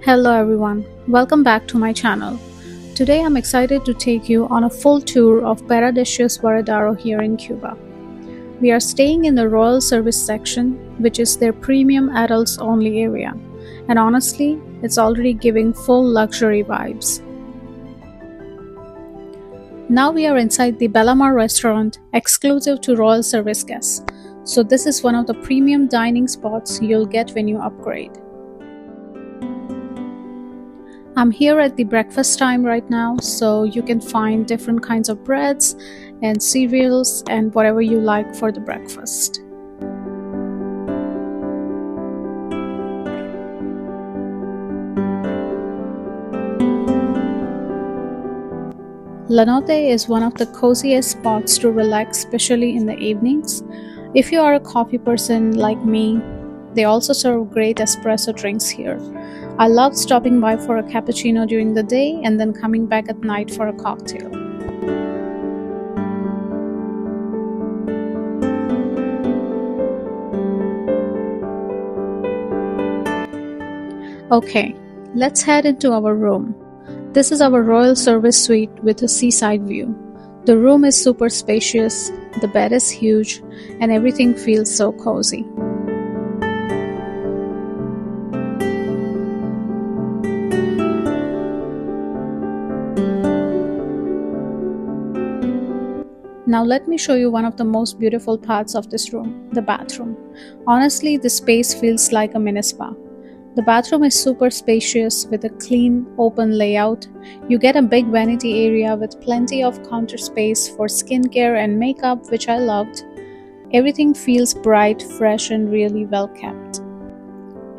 Hello everyone, welcome back to my channel. Today I'm excited to take you on a full tour of Paradisus Varadero here in Cuba. We are staying in the Royal Service section, which is their premium adults only area, and honestly, it's already giving full luxury vibes. Now we are inside the Bellamar restaurant, exclusive to Royal Service guests, so this is one of the premium dining spots you'll get when you upgrade. I'm here at the breakfast time right now, so you can find different kinds of breads and cereals and whatever you like for the breakfast. La Notte is one of the coziest spots to relax, especially in the evenings. If you are a coffee person like me, they also serve great espresso drinks here. I love stopping by for a cappuccino during the day and then coming back at night for a cocktail. Okay, let's head into our room. This is our Royal Service suite with a seaside view. The room is super spacious, the bed is huge, and everything feels so cozy. Now let me show you one of the most beautiful parts of this room, the bathroom. Honestly, this space feels like a mini spa. The bathroom is super spacious with a clean, open layout. You get a big vanity area with plenty of counter space for skincare and makeup, which I loved. Everything feels bright, fresh, and really well kept.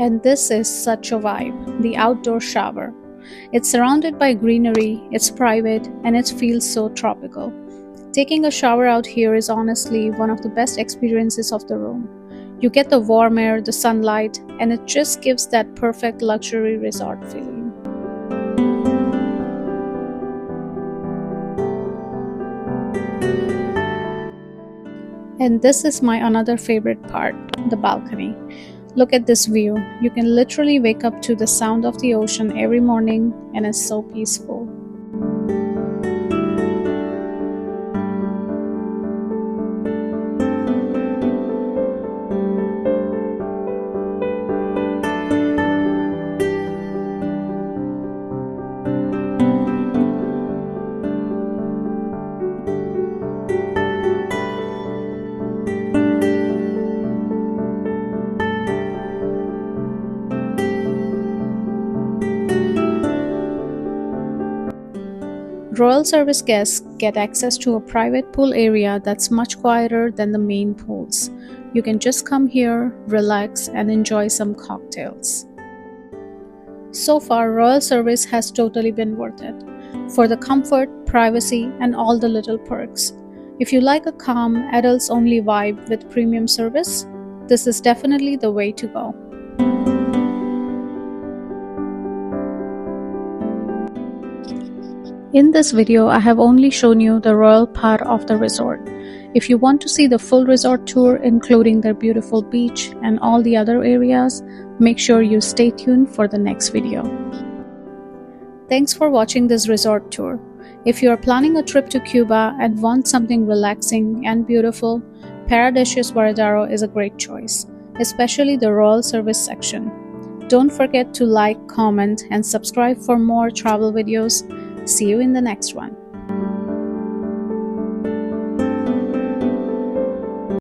And this is such a vibe, the outdoor shower. It's surrounded by greenery, it's private, and it feels so tropical. Taking a shower out here is honestly one of the best experiences of the room. You get the warm air, the sunlight, and it just gives that perfect luxury resort feeling. And this is my another favorite part, the balcony. Look at this view. You can literally wake up to the sound of the ocean every morning, and it's so peaceful. Royal Service guests get access to a private pool area that's much quieter than the main pools. You can just come here, relax, and enjoy some cocktails. So far, Royal Service has totally been worth it, for the comfort, privacy, and all the little perks. If you like a calm, adults-only vibe with premium service, this is definitely the way to go. In this video, I have only shown you the royal part of the resort. If you want to see the full resort tour, including their beautiful beach and all the other areas, make sure you stay tuned for the next video. Thanks for watching this resort tour. If you are planning a trip to Cuba and want something relaxing and beautiful, Paradisus Varadero is a great choice, especially the Royal Service section. Don't forget to like, comment, and subscribe for more travel videos. See you in the next one.